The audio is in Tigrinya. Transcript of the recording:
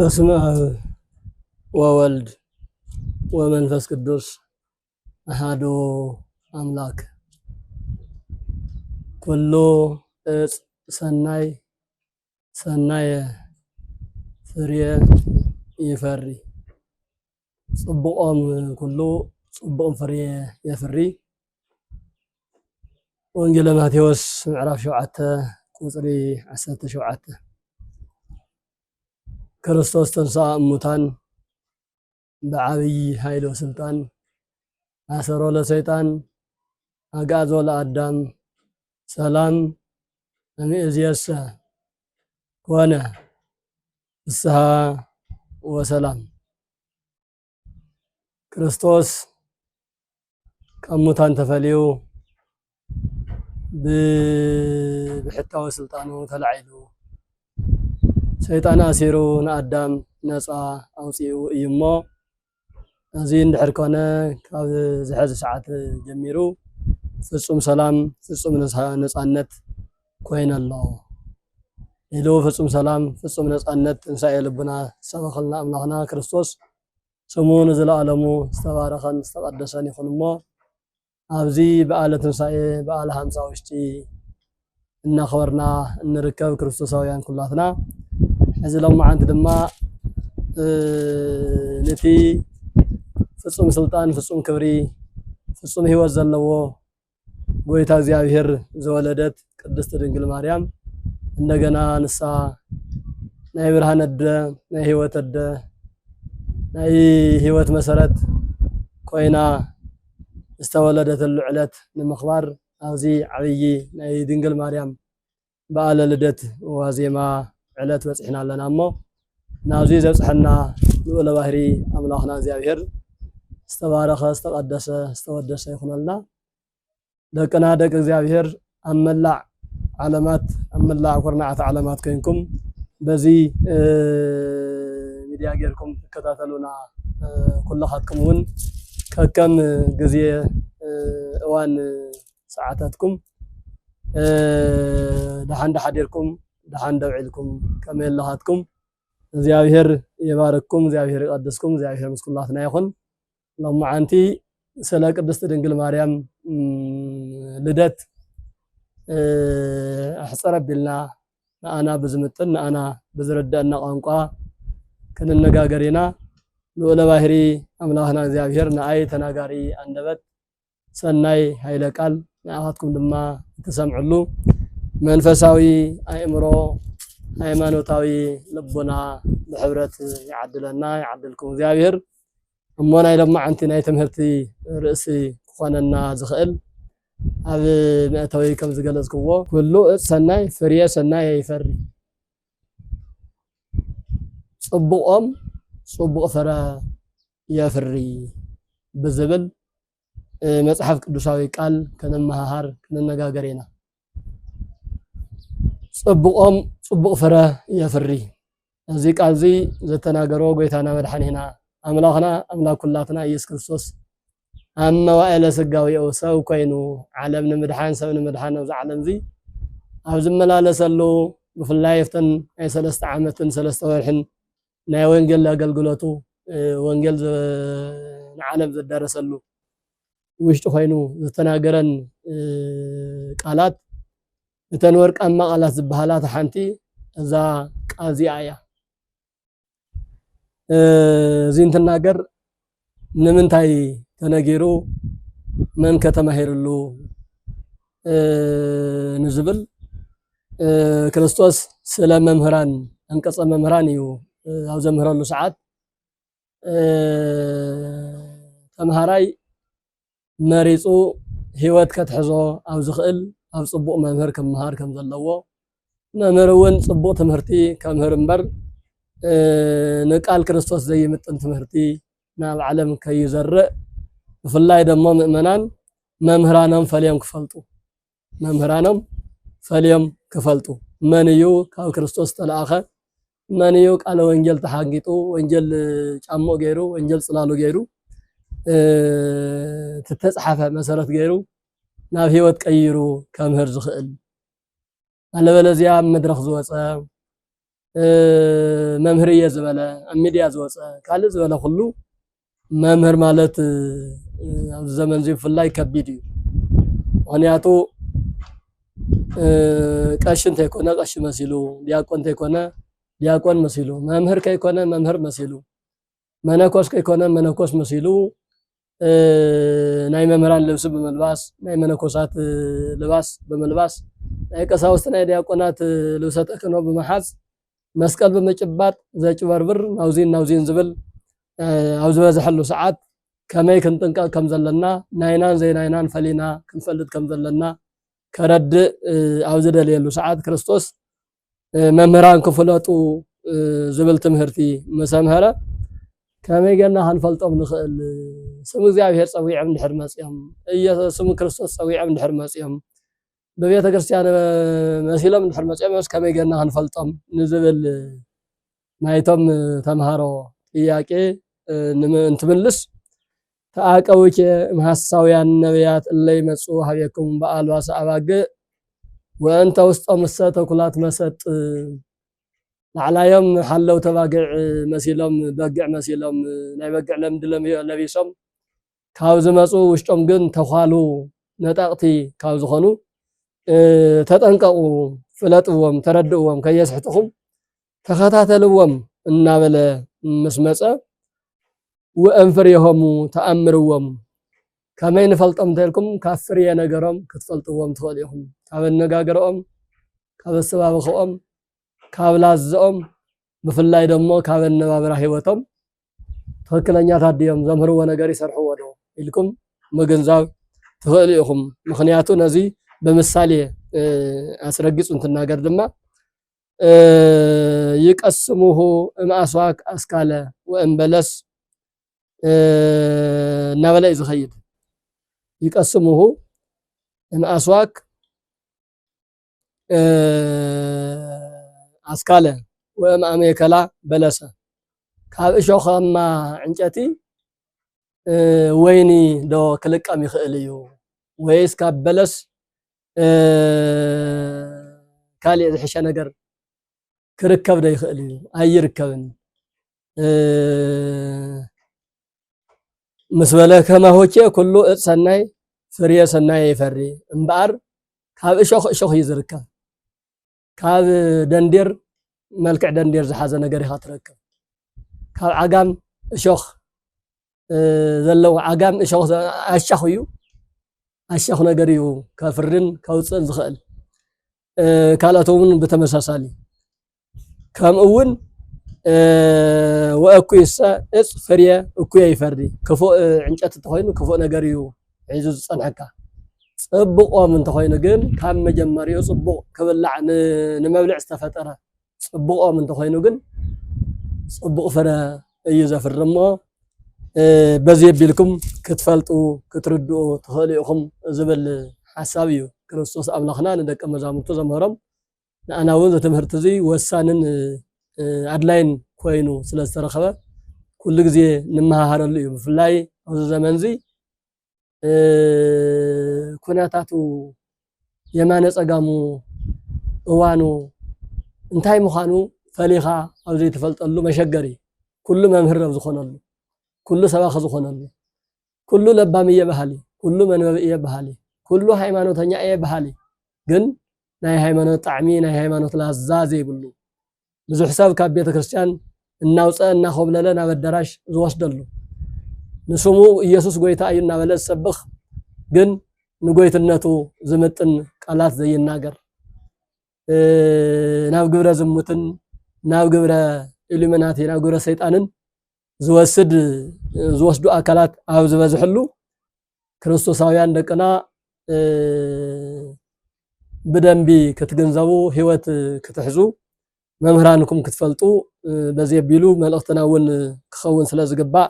በስመ አብ ወወልድ ወመንፈስ ቅዱስ አሐዱ አምላክ። ኩሉ እፅ ሰናይ ሰናየ ፍሬ ይፈሪ። ጽቡቆም ኩሉ ጽቡቅ ፍሬ የፍሪ። ወንጌለ ማቴዎስ ምዕራፍ 7 ቁጽሪ 17 ክርስቶስ ተንሥአ እሙታን በዓብይ ኃይል ወስልጣን አሰሮ ለሰይጣን አግዓዞ ለአዳም ሰላም እምይእዜሰ ኮነ ፍስሐ ወሰላም። ክርስቶስ ከሙታን ተፈልዩ ብሕታዊ ስልጣኑ ተላዒሉ ሰይጣን አሲሩ ንአዳም ነፃ አውፂኡ እዩ እሞ እዚ እንድሕር ኮነ ካብ ዝሕዚ ሰዓት ጀሚሩ ፍጹም ሰላም ፍጹም ነፃነት ኮይነ ኣሎ ኢሉ ፍጹም ሰላም ፍጹም ነፃነት ትንሣኤ ልቡና ሰበኸልና አምላኽና ክርስቶስ ስሙ ንዝለዓለሙ ዝተባረኸን ዝተቀደሰን ይኹን እሞ ኣብዚ በዓለ ትንሣኤ በዓለ ሃምሳ ውሽጢ እናኽበርና እንርከብ ክርስቶሳውያን ኩላትና ሕዚ ሎማዓንቲ ድማ ነቲ ፍጹም ስልጣን ፍጹም ክብሪ ፍጹም ህይወት ዘለዎ ጎይታ እግዚአብሔር ዘወለደት ቅድስት ድንግል ማርያም እንደገና ንሳ ናይ ብርሃን አደ ናይ ህይወት አደ ናይ ህይወት መሰረት ኮይና ዝተወለደትሉ ዕለት ንምኽባር ኣብዚ ዓብይ ናይ ድንግል ማርያም በዓለ ልደት ዋዜማ ዕለት በፂሕና ኣለና እሞ ናብዚ ዘብፅሐና ልዑለ ባህሪ ኣምላኽና እግዚአብሔር ዝተባረኸ ዝተቀደሰ ዝተወደሰ ይኹነልና። ደቅና ደቂ እግዚአብሔር ኣብ መላእ ዓለማት ኣብ መላእ ኩርናዓት ዓለማት ኮይንኩም በዚ ሚድያ ጌርኩም ትከታተሉና ኩላኻትኩም እውን ከከም ግዜ እዋን ሰዓታትኩም ደሓን ዳሓዲርኩም ደሓን ደውዒልኩም ከመይ ኣለኻትኩም እግዚአብሔር ይባርክኩም እግዚአብሔር ይቀድስኩም እግዚአብሔር ምስ ኩላትና ይኹን። ሎማዓንቲ ስለ ቅድስት ድንግል ማርያም ልደት ኣሕፀር ኣቢልና ንኣና ብዝምጥን ንኣና ብዝርድአና ቋንቋ ክንነጋገር ኢና። ልዑለ ባህሪ ኣምላኽና እግዚአብሔር ንኣይ ተናጋሪ አንደበት ሰናይ ኃይለ ቃል ንኣኻትኩም ድማ ትሰምዕሉ መንፈሳዊ አእምሮ ሃይማኖታዊ ልቦና ብሕብረት ይዓድለና ይዓድልኩም እግዚአብሔር እሞ ናይ ሎማዓንቲ ናይ ትምህርቲ ርእሲ ክኾነና ዝኽእል ኣብ መእተዊ ከም ዝገለጽክዎ ኩሉ እፅ ሰናይ ፍሬ ሰናይ ይፈሪ። ጽቡቆም ጽቡቕ ፍረ የፍሪ ብዝብል መጽሐፍ ቅዱሳዊ ቃል ክንመሃሃር ክንነጋገር ኢና። ጽቡቆም ጽቡቕ ፍረ የፍሪ እዚ ቃል እዚ ዘተናገሮ ጎይታና መድሓኒና ኣምላኽና ኣምላክ ኩላትና ኢየሱስ ክርስቶስ ኣብ መዋእለ ስጋዊኡ ሰብ ኮይኑ ዓለም ንምድሓን ሰብ ንምድሓን ኣብዚ ዓለም እዚ ኣብ ዝመላለሰሉ ብፍላይ ኣብተን ናይ 3 ዓመትን 3 ወርሕን ናይ ወንጌል ኣገልግሎቱ ወንጌል ንዓለም ዘዳረሰሉ ውሽጢ ኮይኑ ዝተናገረን ቃላት እተን ወርቃማ ቃላት ዝበሃላ ሓንቲ እዛ ቃል እዚኣ እያ። እዚ እንትናገር ንምንታይ ተነጊሩ መን ከተማሂሩሉ ንዝብል ክርስቶስ ስለ መምህራን አንቀጸ መምህራን እዩ ኣብ ዘምህረሉ ሰዓት ተምሃራይ መሪፁ ህይወት ከትሕዞ ኣብ ዝኽእል ኣብ ጽቡቕ መምህር ክመሃር ከም ዘለዎ መምህር እውን ጽቡቕ ትምህርቲ ከምህር እምበር ንቃል ክርስቶስ ዘይምጥን ትምህርቲ ናብ ዓለም ከይዘርእ ብፍላይ ደሞ ምእመናን መምህራኖም ፈልዮም ክፈልጡ መምህራኖም ፈልዮም ክፈልጡ መን እዩ ካብ ክርስቶስ ተለኣኸ መን እዩ ቃለ ወንጌል ተሓንጊጡ ወንጌል ጫሞ ገይሩ ወንጌል ጽላሉ ገይሩ ተተጻሓፈ መሰረት ገይሩ ናብ ህይወት ቀይሩ ከምህር ዝኽእል አለበለዚያ መድረኽ ዝወፀ መምህር እየዝበለ ኣብ ሚድያ ዝወፀ ካልእ ዝበለ ኩሉ መምህር ማለት ኣብ ዘመን እዚ ብፍላይ ከቢድ እዩ ምክንያቱ ቀሺ እንተይኮነ ቀሺ መሲሉ ዲያቆን እንተይኮነ ዲያቆን መሲሉ መምህር ከይኮነ መምህር መሲሉ መነኮስ ከይኮነ መነኮስ መሲሉ ናይ መምህራን ልብስ በመልባስ ናይ መነኮሳት ልባስ በመልባስ ናይ ቀሳውስት ናይ ዲያቆናት ልብሰ ተክህኖ በመሓዝ መስቀል በመጭባጥ ዘጭበርብር ናውዚን ዝብል ኣብ ዝበዝሐሉ ሰዓት ከመይ ክንጥንቀቅ ከም ዘለና ናይናን ዘይናይናን ፈሊና ክንፈልጥ ከም ዘለና ከረድእ ኣብ ዝደልየሉ ሰዓት ክርስቶስ መምህራን ክፍለጡ ዝብል ትምህርቲ መሰምሃረ ከመይ ገና ክንፈልጦም ንኽእል ስም እግዚአብሔር ፀዊዖም ድሕር መፅኦም ስም ክርስቶስ ፀዊዖም ድሕር መፅኦም በቤተ ክርስቲያን መሲሎም ድሕር መፅኦም ከመይ ገና ክንፈልጦም ንዝብል ናይቶም ተምሃሮ ጥያቄ እንትምልስ ተአቀውከ እምሐሳውያን ነቢያት እለይ መጹ ሀቤኩም በአልባሰ አባግዕ ወእንተ ውስጦም ተኩላት መሰጥ ላዕላዮም ሓለው ተባግዕ መሲሎም በግዕ መሲሎም ናይ በግዕ ለምዲ ለቢሶም ካብ ዝመፁ ውሽጦም ግን ተኳሉ ነጣቅቲ ካብ ዝኾኑ ተጠንቀቁ ፍለጥዎም ተረድእዎም ከየስሕትኩም ተኸታተልዎም እናበለ ምስ መፀ ወእንፍርየሆሙ ተኣምርዎም ከመይ ንፈልጦም እንተልኩም ካብ ፍርየ ነገሮም ክትፈልጥዎም ትኽእሉ ኢኹም ካብ ኣነጋገሮኦም ካብ ኣሰባብኽኦም ካብ ላዝኦም ብፍላይ ደሞ ካብ ኣነባብራ ሂወቶም ትክክለኛታት ድዮም ዘምህርዎ ነገር ይሰርሕዎ ዶ ኢልኩም ምግንዛብ ትኽእሉ ኢኹም ምክንያቱ ነዚ ብምሳሌ ኣስረጊፁ እንትናገር ድማ ይቀስሙሁ እምኣስዋክ ኣስካለ ወእምበለስ እናበለ እዩ ዝኸይድ ይቀስሙሁ እምኣስዋክ ኣስካለ ወእምኣሜከላ በለሰ ካብ እሾኻማ ዕንጨቲ ወይኒ ዶ ክልቀም ይኽእል እዩ ወይስ ካብ በለስ ካልእ ዝሕሸ ነገር ክርከብ ዶ ይኽእል እዩ ኣይርከብን ምስ በለ ከማሆቼ ኩሉ እፅ ሰናይ ፍርየ ሰናይ ይፈሪ እምበኣር ካብ እሾኽ እዩ ዝርከብ ካብ ደንዴር መልክዕ ደንዴር ዝሓዘ ነገር ኢኻ ትረክብ ካብ ዓጋም እሾኽ ዘለዎ ዓጋም እሾኽ ኣሻኽ እዩ ኣሻኽ ነገር እዩ ከፍርን ከውፅእን ዝኽእል ካልኦትን ብተመሳሳሊ ከምኡውን ወእኩይሰ እፅ ፍርየ እኩየ ይፈሪ ክፉእ ዕንጨት እንተኮይኑ ክፉእ ነገር እዩ ሒዙ ዝፀንሐካ ፅቡቅ ኦም እንተኮይኑ ግን ካብ መጀመሪኡ ፅቡቅ ክብላዕ ንመብልዕ ዝተፈጠረ ፅቡቅ ኦም እንተኮይኑ ግን ፅቡቅ ፍረ እዩ ዘፍሪ እሞ በዚ የቢልኩም ክትፈልጡ ክትርድኡ ትኽእሉ ኢኹም ዝብል ሓሳብ እዩ ክርስቶስ ኣምላኽና ንደቀ መዛሙርቱ ዘምህሮም ንኣና እውን ትምህርቲ እዚ ወሳንን ኣድላይን ኮይኑ ስለ ዝተረኸበ ኩሉ ግዜ ንመሃሃረሉ እዩ ብፍላይ ኣብዚ ዘመን እዚ ኩነታቱ የማነ ፀጋሙ እዋኑ እንታይ ምዃኑ ፈሊኻ ኣብ ዘይትፈልጠሉ መሸገሪ ኩሉ መምህር ኣብ ዝኾነሉ ኩሉ ሰባኺ ዝኾነሉ ኩሉ ለባም እየ በሃሊ ኩሉ መንበብ እየ በሃሊ ኩሉ ሃይማኖተኛ እየ በሃሊ ግን ናይ ሃይማኖት ጣዕሚ ናይ ሃይማኖት ላዛ ዘይብሉ ብዙሕ ሰብ ካብ ቤተ ክርስቲያን እናውፀአ እናኸብለለ ናብ ኣዳራሽ ዝወስደሉ ንስሙ ኢየሱስ ጎይታ እዩ እናበለ ዝሰብኽ ግን ንጎይትነቱ ዝምጥን ቃላት ዘይናገር ናብ ግብረ ዝሙትን ናብ ግብረ ኢሉሚናቲ ናብ ግብረ ሰይጣንን ዝወስዱ ኣካላት ኣብ ዝበዝሕሉ ክርስቶሳውያን ደቅና ብደንቢ ክትግንዘቡ ህይወት ክትሕዙ መምህራንኩም ክትፈልጡ በዚ የቢሉ መልእኽትና እውን ክኸውን ስለ ዝግባእ